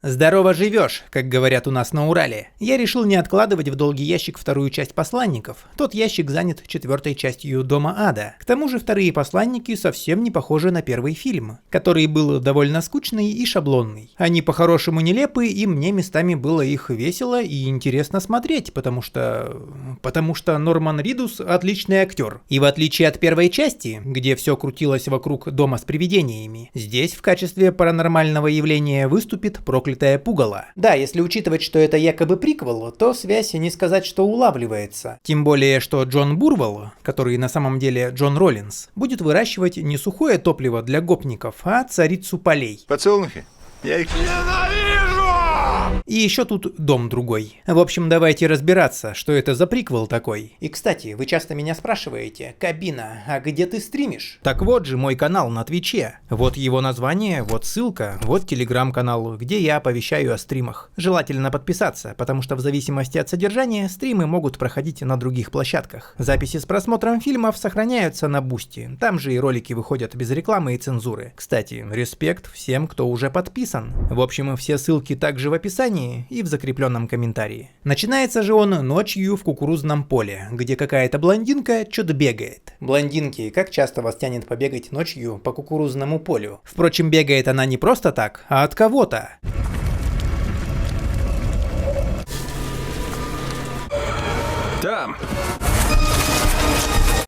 Здорово живешь, как говорят у нас на Урале. Я решил не откладывать в долгий ящик вторую часть «Посланников». Тот ящик занят четвертой частью «Дома ада». К тому же вторые «Посланники» совсем не похожи на первый фильм, который был довольно скучный и шаблонный. Они по-хорошему нелепы, и мне местами было их весело и интересно смотреть, потому что Норман Ридус отличный актер. И в отличие от первой части, где все крутилось вокруг дома с привидениями, здесь в качестве паранормального явления выступит проклятое пугало. Да, если учитывать, что это якобы приквел, то связь не сказать, что улавливается. Тем более, что Джон Бурвелл, который на самом деле Джон Роллинс, будет выращивать не сухое топливо для гопников, а царицу полей. Подсолнухи? Я их ненавижу! И еще тут дом другой. В общем, давайте разбираться, что это за приквел такой. И кстати, вы часто меня спрашиваете: Кабина, а где ты стримишь? Так вот же мой канал на Твиче. Вот его название, вот ссылка, вот телеграм-канал, где я оповещаю о стримах. Желательно подписаться, потому что в зависимости от содержания стримы могут проходить на других площадках. Записи с просмотром фильмов сохраняются на Бусти. Там же и ролики выходят без рекламы и цензуры. Кстати, респект всем, кто уже подписан. В общем, все ссылки также в описании и в закрепленном комментарии. Начинается же он ночью в кукурузном поле, где какая-то блондинка что-то бегает. Блондинки, как часто вас тянет побегать ночью по кукурузному полю? Впрочем, бегает она не просто так, а от кого-то. Там.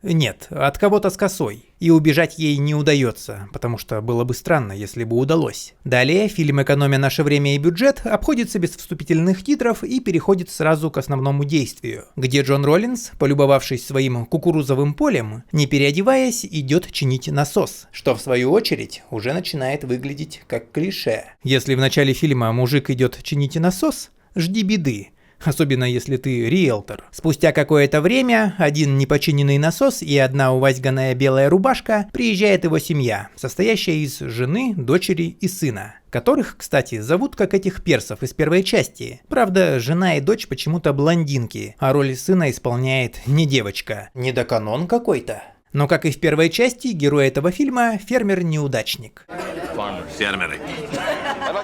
Нет, от кого-то с косой. И убежать ей не удается, потому что было бы странно, если бы удалось. Далее фильм, экономя наше время и бюджет, обходится без вступительных титров и переходит сразу к основному действию, где Джон Роллинс, полюбовавшись своим кукурузовым полем, не переодеваясь, идет чинить насос, что в свою очередь уже начинает выглядеть как клише. Если в начале фильма мужик идет чинить насос, жди беды. Особенно если ты риэлтор. Спустя какое-то время один непочиненный насос и одна увазганная белая рубашка приезжает его семья, состоящая из жены, дочери и сына, которых, кстати, зовут как этих персов из первой части. Правда, жена и дочь почему-то блондинки, а роль сына исполняет не девочка. Недоканон какой-то. Но как и в первой части, герой этого фильма – фермер-неудачник. Фермеры.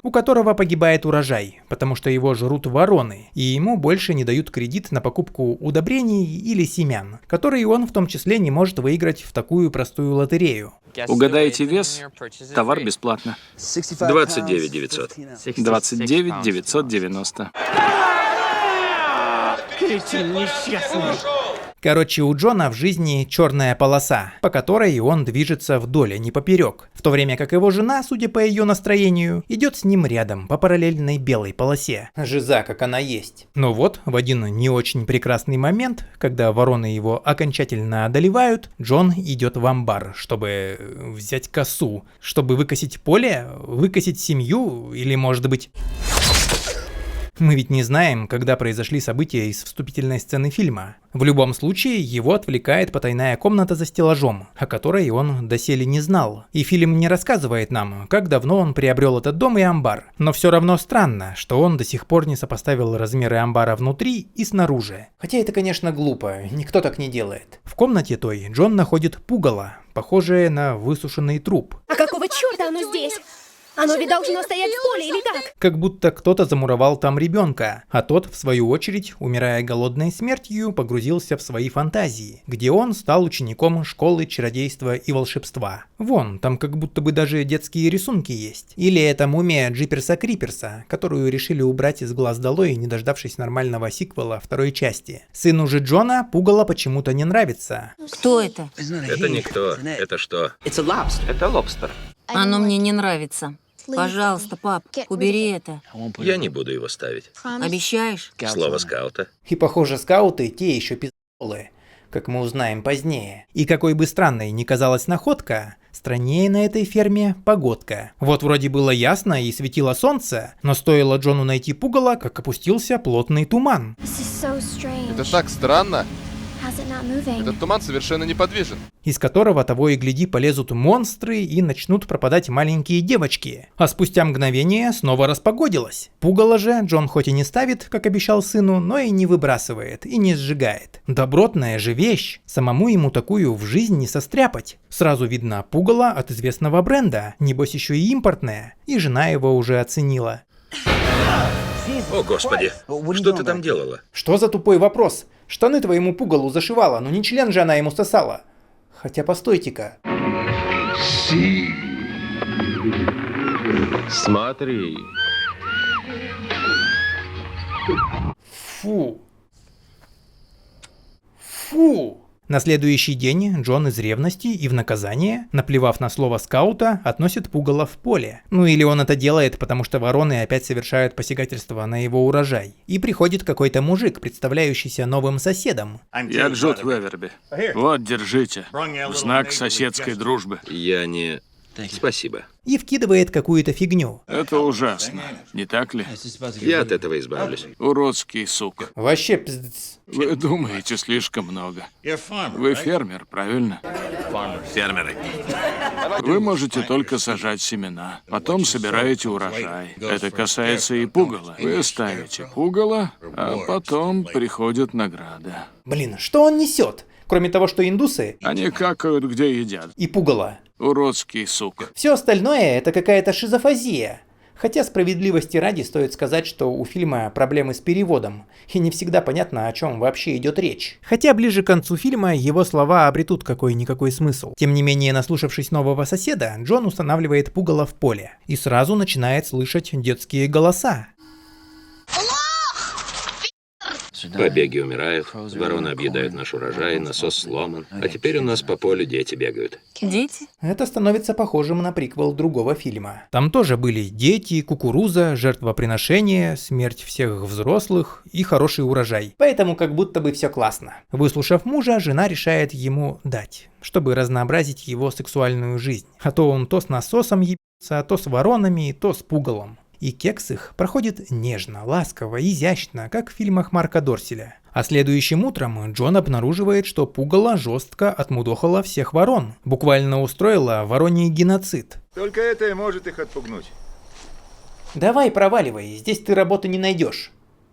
У которого погибает урожай, потому что его жрут вороны, и ему больше не дают кредит на покупку удобрений или семян, которые он в том числе не может выиграть в такую простую лотерею. Угадаете вес? Товар бесплатно. 29 900. 29 990. Короче, у Джона в жизни черная полоса, по которой он движется вдоль, а не поперек, в то время как его жена, судя по ее настроению, идет с ним рядом по параллельной белой полосе. Жиза, как она есть. Но вот, в один не очень прекрасный момент, когда вороны его окончательно одолевают, Джон идет в амбар, чтобы взять косу, чтобы выкосить поле, выкосить семью или, может быть... Мы ведь не знаем, когда произошли события из вступительной сцены фильма. В любом случае, его отвлекает потайная комната за стеллажом, о которой он доселе не знал. И фильм не рассказывает нам, как давно он приобрел этот дом и амбар. Но все равно странно, что он до сих пор не сопоставил размеры амбара внутри и снаружи. Хотя это, конечно, глупо, никто так не делает. В комнате той Джон находит пугало, похожее на высушенный труп. А какого черта оно здесь? Оно ведь должно стоять в поле или как? Как будто кто-то замуровал там ребенка, а тот, в свою очередь, умирая голодной смертью, погрузился в свои фантазии, где он стал учеником школы чародейства и волшебства. Вон, там как будто бы даже детские рисунки есть. Или это мумия Джиперса Криперса, которую решили убрать из глаз долой, не дождавшись нормального сиквела второй части. Сыну же Джона пугало почему-то не нравится. Кто это? Это никто. Это что? Это лобстер. Оно мне не нравится. Пожалуйста, пап, убери это. Я не буду его ставить. Обещаешь? Слово скаута. И похоже, скауты те еще пиздолы, как мы узнаем позднее. И какой бы странной ни казалась находка, страннее на этой ферме погодка. Вот вроде было ясно и светило солнце, но стоило Джону найти пугало, как опустился плотный туман. Это так странно. Этот туман совершенно неподвижен. Из которого того и гляди полезут монстры и начнут пропадать маленькие девочки. А спустя мгновение снова распогодилось. Пугало же Джон хоть и не ставит, как обещал сыну, но и не выбрасывает, и не сжигает. Добротная же вещь. Самому ему такую в жизнь не состряпать. Сразу видно пугало от известного бренда, небось еще и импортное. И жена его уже оценила. О, Господи, что ты там делала? Что за тупой вопрос? Штаны твоему пугалу зашивала, но не член же она ему сосала. Хотя постойте-ка. Смотри. Фу. Фу. На следующий день Джон из ревности и в наказание, наплевав на слово скаута, относит пугало в поле. Ну или он это делает, потому что вороны опять совершают посягательство на его урожай. И приходит какой-то мужик, представляющийся новым соседом. Я Джуд Веверби. Вот, держите. В знак соседской дружбы. Я не... Спасибо. И вкидывает какую-то фигню. Это ужасно, не так ли? Я от этого избавлюсь. Уродский сук. Вообще пиздец. Вы думаете слишком много. Вы фермер, правильно? Фермеры. Вы можете только сажать семена, потом собираете урожай. Это касается и пугала. Вы ставите пугало, а потом приходит награда. Блин, что он несет? Кроме того, что индусы Они какают, где едят. и пугало. Уродский сук. Все остальное это какая-то шизофазия. Хотя справедливости ради стоит сказать, что у фильма проблемы с переводом, и не всегда понятно, о чем вообще идет речь. Хотя ближе к концу фильма его слова обретут какой-никакой смысл. Тем не менее, наслушавшись нового соседа, Джон устанавливает пугало в поле и сразу начинает слышать детские голоса. Побеги умирают, вороны объедают наш урожай, насос сломан, а теперь у нас по полю дети бегают. Дети? Это становится похожим на приквел другого фильма. Там тоже были дети, кукуруза, жертвоприношение, смерть всех взрослых и хороший урожай. Поэтому как будто бы все классно. Выслушав мужа, жена решает ему дать, чтобы разнообразить его сексуальную жизнь. А то он то с насосом ебется, то с воронами, то с пугалом. И кекс их проходит нежно, ласково, изящно, как в фильмах Марка Дорселя. А следующим утром Джон обнаруживает, что пугало жестко отмудохало всех ворон. Буквально устроила вороний геноцид. Только это и может их отпугнуть. Давай проваливай, здесь ты работы не найдешь.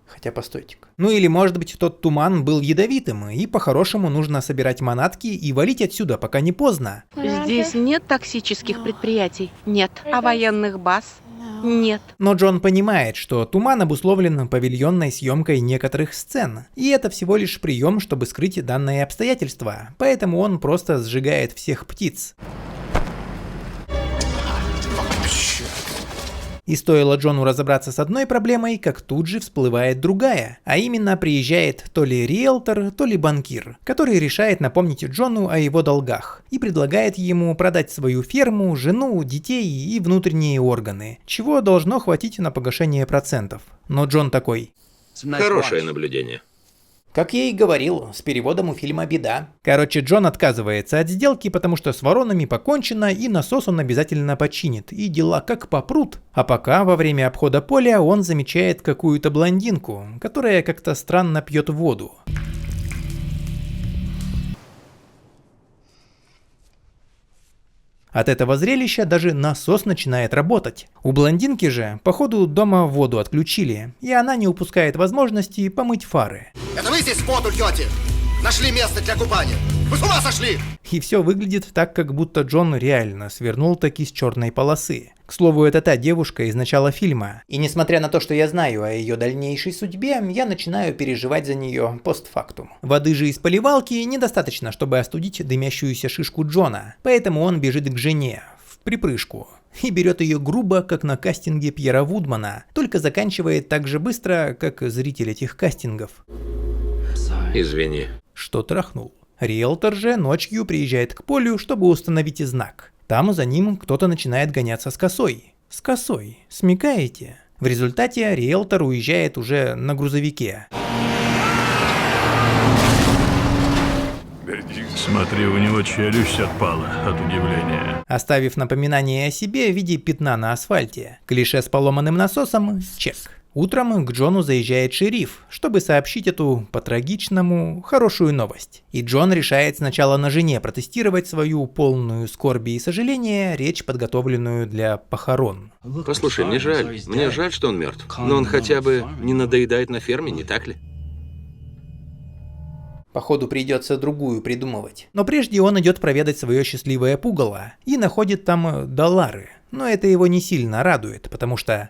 Хотя постойте-ка. Ну или может быть тот туман был ядовитым, и по-хорошему нужно собирать манатки и валить отсюда, пока не поздно. Здесь нет токсических предприятий, нет. А военных баз? Нет. Но Джон понимает, что туман обусловлен павильонной съемкой некоторых сцен, и это всего лишь прием, чтобы скрыть данные обстоятельства, поэтому он просто сжигает всех птиц. И стоило Джону разобраться с одной проблемой, как тут же всплывает другая, а именно приезжает то ли риэлтор, то ли банкир, который решает напомнить Джону о его долгах и предлагает ему продать свою ферму, жену, детей и внутренние органы, чего должно хватить на погашение процентов. Но Джон такой: Хорошее наблюдение. как я и говорил, с переводом у фильма беда. Короче, Джон отказывается от сделки, потому что с воронами покончено, и насос он обязательно починит, и дела как попрут. А пока во время обхода поля он замечает какую-то блондинку, которая как-то странно пьет воду. От этого зрелища даже насос начинает работать. У блондинки же, походу, дома воду отключили, и она не упускает возможности помыть фары. Это вы здесь воду льете? Нашли место для купания? Вы с ума сошли? И все выглядит так, как будто Джон реально свернул таки с черной полосы. К слову, это та девушка из начала фильма. И несмотря на то, что я знаю о ее дальнейшей судьбе, я начинаю переживать за нее постфактум. Воды же из поливалки недостаточно, чтобы остудить дымящуюся шишку Джона, поэтому он бежит к жене, в припрыжку, и берет ее грубо, как на кастинге Пьера Вудмана, только заканчивает так же быстро, как зритель этих кастингов. Извини. Что трахнул. Риэлтор же ночью приезжает к полю, чтобы установить знак. Там за ним кто-то начинает гоняться с косой. С косой. Смекаете? В результате риэлтор уезжает уже на грузовике. Смотри, у него челюсть отпала от удивления. Оставив напоминание о себе в виде пятна на асфальте. Клише с поломанным насосом – чек. Утром к Джону заезжает шериф, чтобы сообщить эту, по-трагичному, хорошую новость. И Джон решает сначала на жене протестировать свою полную скорби и сожаления речь, подготовленную для похорон. Послушай, мне жаль, что он мертв. Но он хотя бы не надоедает на ферме, не так ли? Походу придется другую придумывать. Но прежде он идет проведать свое счастливое пугало и находит там доллары. Но это его не сильно радует, потому что...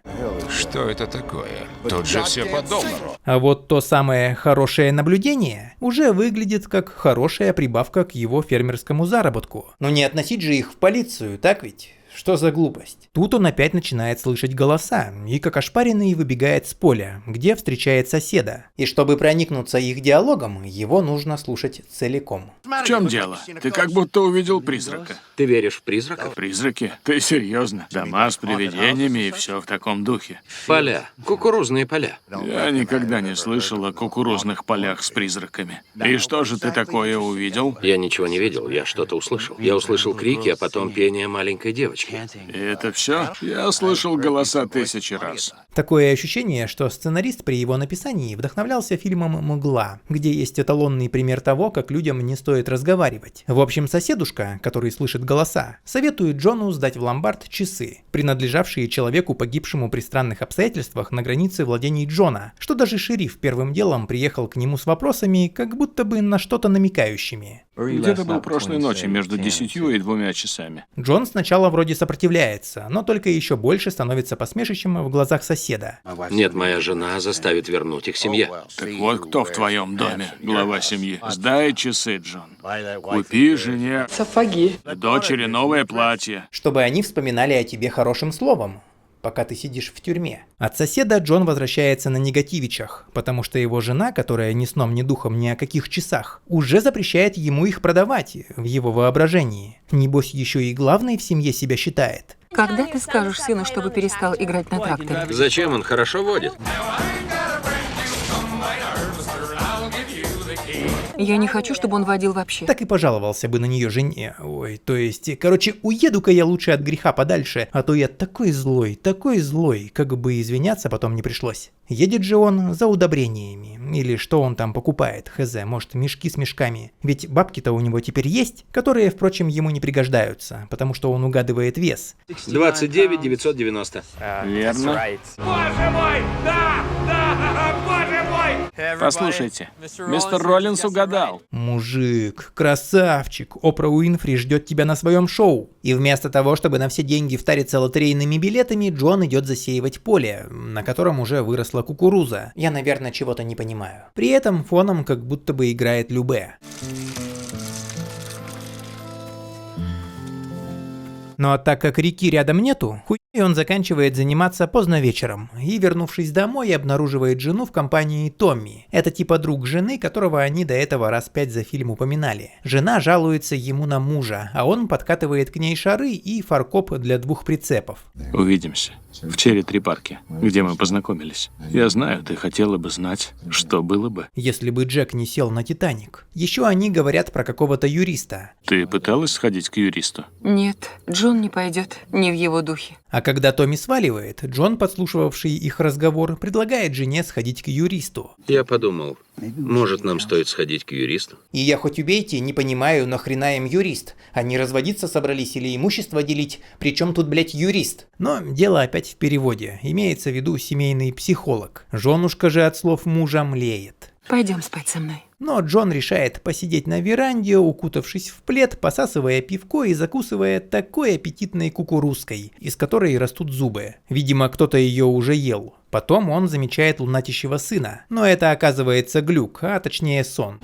Что это такое? Тут же все по доллару. А вот то самое хорошее наблюдение уже выглядит как хорошая прибавка к его фермерскому заработку. Но не относить же их в полицию, так ведь? Что за глупость? Тут он опять начинает слышать голоса и как ошпаренный выбегает с поля, где встречает соседа. И чтобы проникнуться их диалогом, его нужно слушать целиком. В чем дело? Ты как будто увидел призрака. Ты веришь в призраков? Призраки? Ты серьезно? Дома с привидениями и все в таком духе. Поля. Кукурузные поля. Я никогда не слышал о кукурузных полях с призраками. И что же ты такое увидел? Я ничего не видел, я что-то услышал. Я услышал крики, а потом пение маленькой девочки. И это все? Я слышал голоса 1000 раз. Такое ощущение, что сценарист при его написании вдохновлялся фильмом «Мгла», где есть эталонный пример того, как людям не стоит разговаривать. В общем, соседушка, который слышит голоса, советует Джону сдать в ломбард часы, принадлежавшие человеку, погибшему при странных обстоятельствах на границе владений Джона, что даже шериф первым делом приехал к нему с вопросами, как будто бы на что-то намекающими. Где ты был прошлой ночью между 10 и 2 часами? Джон сначала вроде сопротивляется, но только еще больше становится посмешищем в глазах соседа. Нет, моя жена заставит вернуть их семье. Так вот кто в твоем доме, глава семьи. Сдай часы, Джон. Купи жене Сапоги. дочери новое платье. Чтобы они вспоминали о тебе хорошим словом, пока ты сидишь в тюрьме. От соседа Джон возвращается на негативичах, потому что его жена, которая ни сном, ни духом ни о каких часах, уже запрещает ему их продавать в его воображении. Небось, еще и главной в семье себя считает. Когда ты скажешь сыну, чтобы перестал играть на тракторе? Зачем? Он хорошо водит. Я не хочу, чтобы он водил вообще. Так и пожаловался бы на нее жене. Ой, то есть, короче, уеду-ка я лучше от греха подальше, а то я такой злой, как бы извиняться потом не пришлось. Едет же он за удобрениями, или что он там покупает, хз, может мешки с мешками. Ведь бабки-то у него теперь есть, которые, впрочем, ему не пригождаются, потому что он угадывает вес. 29 990. Верно. Боже мой! Да! Да! Боже мой! Послушайте, мистер Роллинс угадал. Мужик, красавчик, Опра Уинфри ждет тебя на своем шоу. И вместо того, чтобы на все деньги втариться лотерейными билетами, Джон идет засеивать поле, на котором уже выросла кукуруза. Я, наверное, чего-то не понимаю. При этом фоном как будто бы играет Любе. Ну а так как реки рядом нету, он заканчивает заниматься поздно вечером и, вернувшись домой, обнаруживает жену в компании Томми. Это типа друг жены, которого они до этого раз 5 за фильм упоминали. Жена жалуется ему на мужа, а он подкатывает к ней шары и фаркоп для 2 прицепов. Увидимся в Черри-Три-парке, где мы познакомились. Я знаю, ты хотела бы знать, что было бы, если бы Джек не сел на Титаник. Еще они говорят про какого-то юриста. Ты пыталась сходить к юристу? Нет, Джон не пойдет, не в его духе. А когда Томми сваливает, Джон, подслушивавший их разговор, предлагает жене сходить к юристу. Я подумал, может, нам стоит сходить к юристу? И я хоть убейте, не понимаю, нахрена им юрист? Они разводиться собрались или имущество делить? Причем тут, блять, юрист? Но дело опять в переводе. Имеется в виду семейный психолог. Женушка же от слов мужа млеет. Пойдем спать со мной. Но Джон решает посидеть на веранде, укутавшись в плед, посасывая пивко и закусывая такой аппетитной кукурузкой, из которой растут зубы. Видимо, кто-то ее уже ел. Потом он замечает лунатящего сына. Но это оказывается глюк, а точнее сон.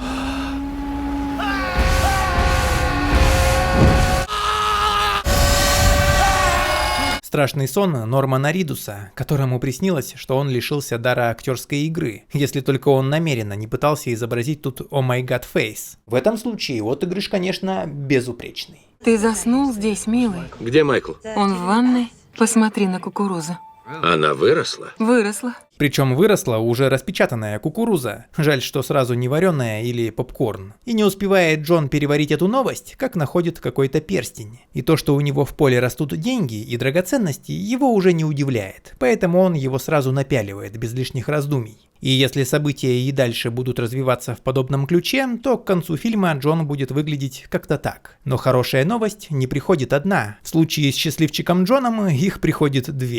Страшный сон Нормана Ридуса, которому приснилось, что он лишился дара актерской игры, если только он намеренно не пытался изобразить тут «О май гад фейс». В этом случае отыгрыш, конечно, безупречный. Ты заснул здесь, милый? Где Майкл? Он в ванной. Посмотри на кукурузу. Она выросла? Выросла. Причем выросла уже распечатанная кукуруза. Жаль, что сразу не вареная или попкорн. И не успевает Джон переварить эту новость, как находит какой-то перстень. И то, что у него в поле растут деньги и драгоценности, его уже не удивляет. Поэтому он его сразу напяливает, без лишних раздумий. И если события и дальше будут развиваться в подобном ключе, то к концу фильма Джон будет выглядеть как-то так. Но хорошая новость не приходит одна. В случае с счастливчиком Джоном их приходит 2.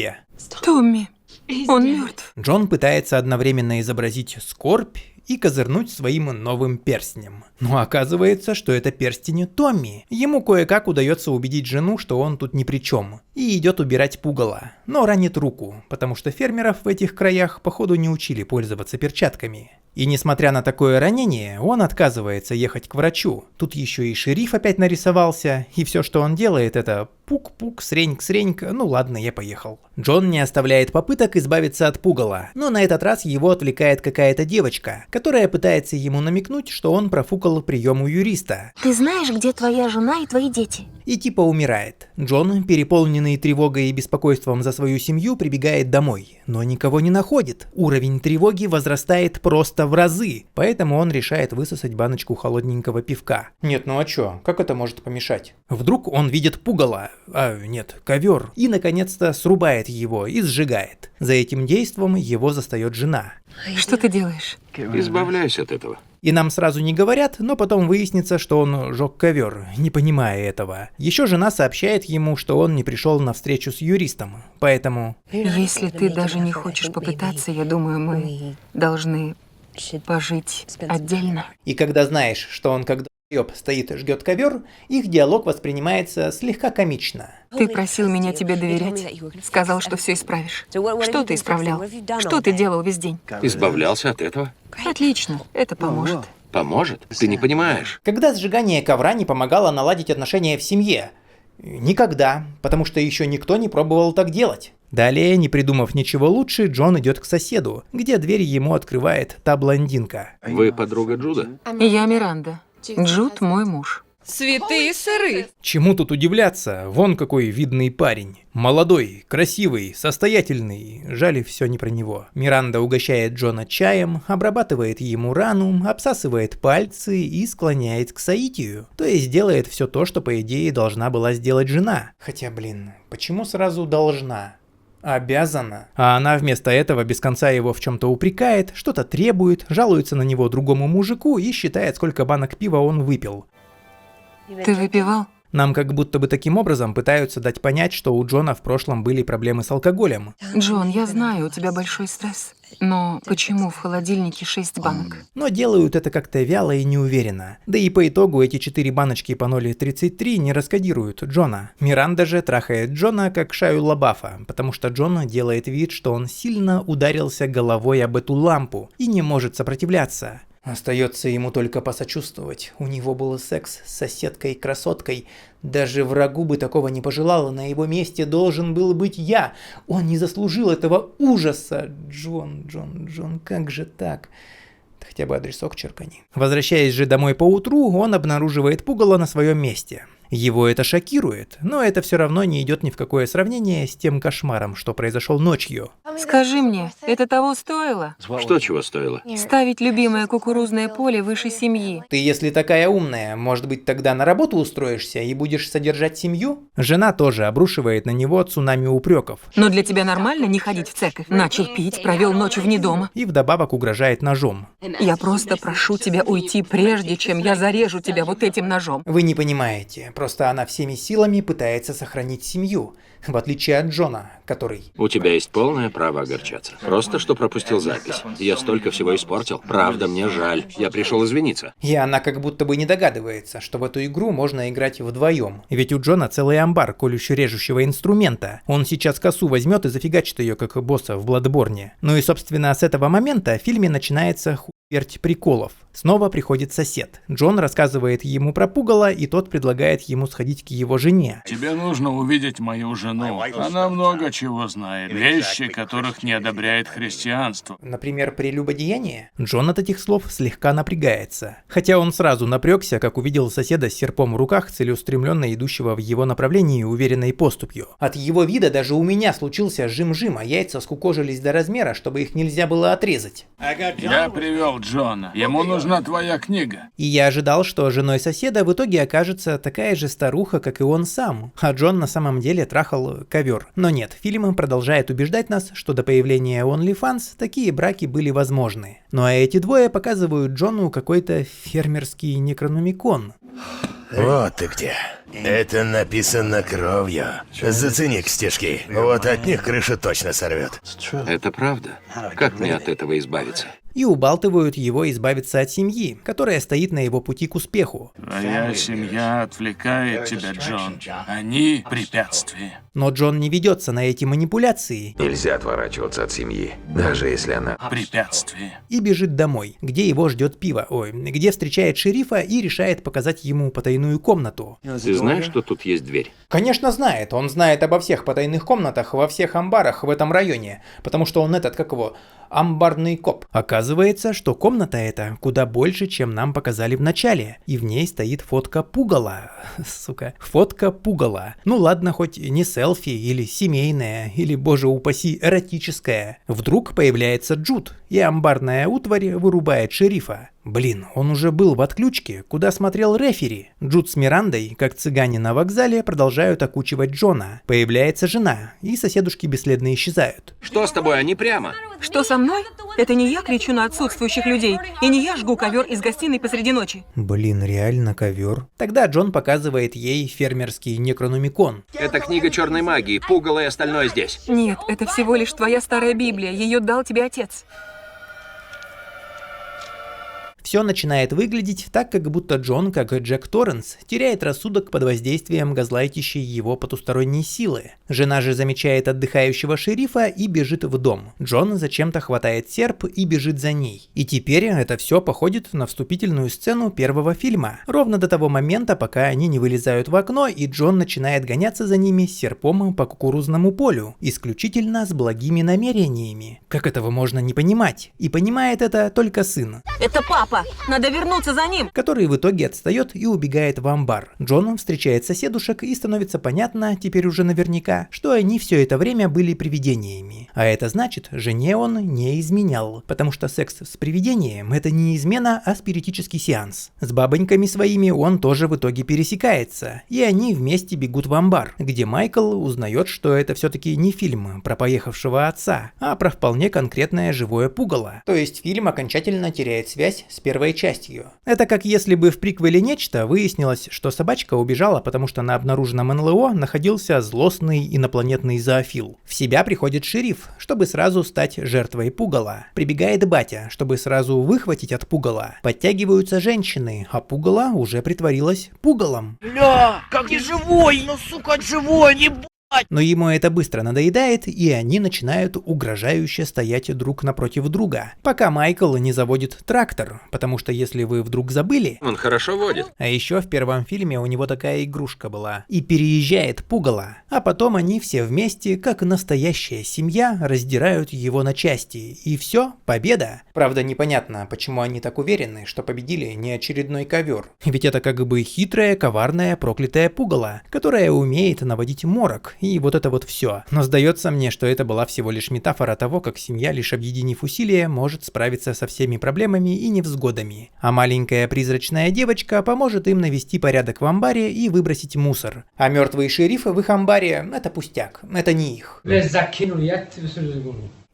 Томми, он мертв. Джон пытается одновременно изобразить скорбь и козырнуть своим новым перстнем. Но оказывается, что это перстень Томми. Ему кое-как удается убедить жену, что он тут ни при чем, и идет убирать пугало, но ранит руку, потому что фермеров в этих краях походу не учили пользоваться перчатками. И несмотря на такое ранение, он отказывается ехать к врачу. Тут еще и шериф опять нарисовался, и все, что он делает, это пук-пук, среньк-среньк, ну ладно, я поехал. Джон не оставляет попыток избавиться от пугала, но на этот раз его отвлекает какая-то девочка, которая пытается ему намекнуть, что он профукал прием у юриста. Ты знаешь, где твоя жена и твои дети? И типа умирает. Джон, переполненный тревогой и беспокойством за свою семью, прибегает домой, но никого не находит. Уровень тревоги возрастает просто в разы, поэтому он решает высосать баночку холодненького пивка. Нет, ну а чё, как это может помешать? Вдруг он видит пугало, ковер, и наконец-то срубает его и сжигает. За этим действом его застает жена. Что ты делаешь? Избавляюсь от этого. И нам сразу не говорят, но потом выяснится, что он жег ковер, не понимая этого. Еще жена сообщает ему, что он не пришел на встречу с юристом, поэтому... Если ты даже не хочешь попытаться, я думаю, мы должны пожить отдельно. И когда знаешь, что он когда стоит, жгет ковер, их диалог воспринимается слегка комично. Ты просил меня тебе доверять. Сказал, что все исправишь. Что ты исправлял? Что ты делал весь день? Избавлялся от этого. Отлично, это поможет. Поможет? Ты не понимаешь. Когда сжигание ковра не помогало наладить отношения в семье? Никогда, потому что еще никто не пробовал так делать. Далее, не придумав ничего лучше, Джон идет к соседу, где дверь ему открывает та блондинка. Вы подруга Джуда? Я Миранда. Джуд мой муж. Святые сыры! Чему тут удивляться? Вон какой видный парень. Молодой, красивый, состоятельный. Жаль, все не про него. Миранда угощает Джона чаем, обрабатывает ему рану, обсасывает пальцы и склоняет к соитию. То есть делает все то, что по идее должна была сделать жена. Хотя, блин, почему сразу должна? Обязана. А она вместо этого без конца его в чем-то упрекает, что-то требует, жалуется на него другому мужику и считает, сколько банок пива он выпил. Ты выпивал? Нам как будто бы таким образом пытаются дать понять, что у Джона в прошлом были проблемы с алкоголем. Джон, я знаю, у тебя большой стресс. Но почему в холодильнике 6 банок? Но делают это как-то вяло и неуверенно. Да и по итогу эти 4 баночки по 0,33 не раскодируют Джона. Миранда же трахает Джона как Шайю Лабафа, потому что Джон делает вид, что он сильно ударился головой об эту лампу и не может сопротивляться. Остается ему только посочувствовать. У него был секс с соседкой-красоткой. Даже врагу бы такого не пожелала. На его месте должен был быть я. Он не заслужил этого ужаса. Джон, как же так? Хотя бы адресок черкани. Возвращаясь же домой поутру, он обнаруживает пугало на своем месте. Его это шокирует, но это все равно не идет ни в какое сравнение с тем кошмаром, что произошел ночью. Скажи мне, это того стоило? Что чего стоило? Ставить любимое кукурузное поле выше семьи. Ты, если такая умная, может быть, тогда на работу устроишься и будешь содержать семью? Жена тоже обрушивает на него цунами упреков. Но для тебя нормально не ходить в церковь? Начал пить, провел ночь вне дома. И вдобавок угрожает ножом. Я просто прошу тебя уйти, прежде чем я зарежу тебя вот этим ножом. Вы не понимаете. Просто она всеми силами пытается сохранить семью, в отличие от Джона, который... У тебя есть полное право огорчаться. Просто что пропустил запись. Я столько всего испортил. Правда, мне жаль. Я пришел извиниться. И она как будто бы не догадывается, что в эту игру можно играть вдвоем. Ведь у Джона целый амбар колюще-режущего инструмента. Он сейчас косу возьмет и зафигачит ее, как босса в Бладборне. Ну и собственно с этого момента в фильме начинается хуерть приколов. Снова приходит сосед. Джон рассказывает ему про пугало, и тот предлагает ему сходить к его жене. Тебе нужно увидеть мою жену. Она много чего знает. Вещи, которых не одобряет христианство. Например, прелюбодеяние? Джон от этих слов слегка напрягается. Хотя он сразу напрягся, как увидел соседа с серпом в руках, целеустремленно идущего в его направлении уверенной поступью. От его вида даже у меня случился жим-жим, а яйца скукожились до размера, чтобы их нельзя было отрезать. Я привел Джона. Ему нужна твоя книга. И я ожидал, что женой соседа в итоге окажется такая же старуха, как и он сам. А Джон на самом деле трахал ковер. Но нет, фильм продолжает убеждать нас, что до появления OnlyFans такие браки были возможны. Ну а эти двое показывают Джону какой-то фермерский некрономикон. Вот ты где. Это написано кровью. Зацени стежки. Вот от них крышу точно сорвет. Это правда. Как мне от этого избавиться? и убалтывают его избавиться от семьи, которая стоит на его пути к успеху. Твоя семья отвлекает тебя, Джон. Они препятствие. Но Джон не ведется на эти манипуляции. Нельзя отворачиваться от семьи, даже если она препятствие. И бежит домой, где его ждет пиво, где встречает шерифа и решает показать ему потайную комнату. Ты знаешь, что тут есть дверь? Конечно знает, он знает обо всех потайных комнатах во всех амбарах в этом районе, потому что он амбарный коп. Оказывается, что комната эта куда больше, чем нам показали в начале, и в ней стоит фотка пугала. Сука, фотка пугала. Ну ладно, хоть не селфи, или семейная, или, боже упаси, эротическая. Вдруг появляется Джуд, и амбарная утварь вырубает шерифа. Блин, он уже был в отключке, куда смотрел рефери. Джуд с Мирандой, как цыгане на вокзале, продолжают окучивать Джона. Появляется жена, и соседушки бесследно исчезают. Что с тобой, они прямо? Что со мной? Это не я кричу на отсутствующих людей, и не я жгу ковер из гостиной посреди ночи. Блин, реально ковер? Тогда Джон показывает ей фермерский некрономикон. Это книга черной магии, пугало и остальное здесь. Нет, это всего лишь твоя старая Библия, ее дал тебе отец. Все начинает выглядеть так, как будто Джон, как Джек Торренс, теряет рассудок под воздействием газлайтящей его потусторонней силы. Жена же замечает отдыхающего шерифа и бежит в дом. Джон зачем-то хватает серп и бежит за ней. И теперь это все походит на вступительную сцену первого фильма. Ровно до того момента, пока они не вылезают в окно, и Джон начинает гоняться за ними с серпом по кукурузному полю, исключительно с благими намерениями. Как этого можно не понимать? И понимает это только сын. Это папа! Надо вернуться за ним! Который в итоге отстает и убегает в амбар. Джон встречает соседушек, и становится понятно, теперь уже наверняка, что они все это время были привидениями. А это значит, жене он не изменял, потому что секс с привидением — это не измена, а спиритический сеанс. С бабоньками своими он тоже в итоге пересекается, и они вместе бегут в амбар, где Майкл узнает, что это все-таки не фильм про поехавшего отца, а про вполне конкретное живое пугало. То есть фильм окончательно теряет связь с первой частью. Это как если бы в приквеле «Нечто» выяснилось, что собачка убежала, потому что на обнаруженном НЛО находился злостный инопланетный зоофил. В себя приходит шериф, чтобы сразу стать жертвой пугала. Прибегает батя, чтобы сразу выхватить от пугала. Подтягиваются женщины, а пугало уже притворилось пугалом. Ля, как не живой, ну сука, живой, не Но ему это быстро надоедает, и они начинают угрожающе стоять друг напротив друга, пока Майкл не заводит трактор, потому что если вы вдруг забыли... Он хорошо водит. А еще в первом фильме у него такая игрушка была. И переезжает пугало, а потом они все вместе, как настоящая семья, раздирают его на части. И все, победа. Правда, непонятно, почему они так уверены, что победили не очередной ковер. Ведь это как бы хитрое, коварное, проклятое пугало, которое умеет наводить морок. И вот это вот все. Но сдается мне, что это была всего лишь метафора того, как семья, лишь объединив усилия, может справиться со всеми проблемами и невзгодами. А маленькая призрачная девочка поможет им навести порядок в амбаре и выбросить мусор. А мертвые шерифы в их амбаре — это пустяк, это не их.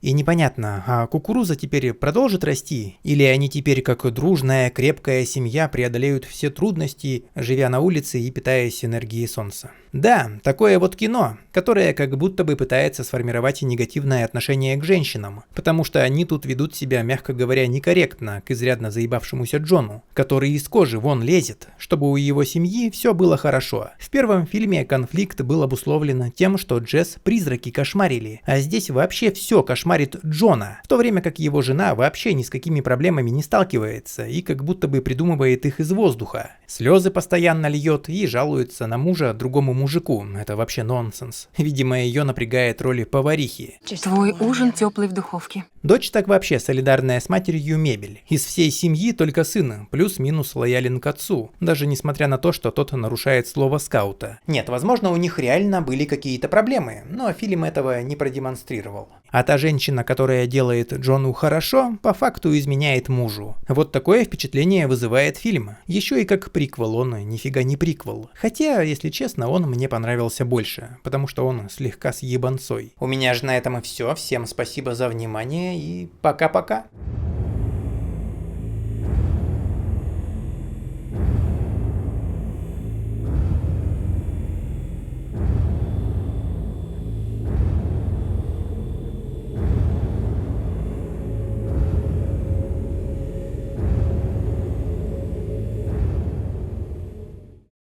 И непонятно, а кукуруза теперь продолжит расти? Или они теперь, как дружная, крепкая семья, преодолеют все трудности, живя на улице и питаясь энергией солнца? Да, такое вот кино, которое как будто бы пытается сформировать негативное отношение к женщинам, потому что они тут ведут себя, мягко говоря, некорректно к изрядно заебавшемуся Джону, который из кожи вон лезет, чтобы у его семьи все было хорошо. В первом фильме конфликт был обусловлен тем, что Джесс призраки кошмарили, а здесь вообще все кошмарит Джона, в то время как его жена вообще ни с какими проблемами не сталкивается и как будто бы придумывает их из воздуха. Слезы постоянно льет и жалуется на мужа другому мужику. Это вообще нонсенс. Видимо, ее напрягает роль поварихи. Твой ужин теплый в духовке. Дочь так вообще солидарная с матерью мебель. Из всей семьи только сын, плюс-минус лоялен к отцу, даже несмотря на то, что тот нарушает слово скаута. Нет, возможно, у них реально были какие-то проблемы, но фильм этого не продемонстрировал. А та женщина, которая делает Джону хорошо, по факту изменяет мужу. Вот такое впечатление вызывает фильм. Еще и как приквел, он нифига не приквел. Хотя, если честно, он мне понравился больше, потому что он слегка с ебанцой. У меня же на этом и все. Всем спасибо за внимание и пока-пока.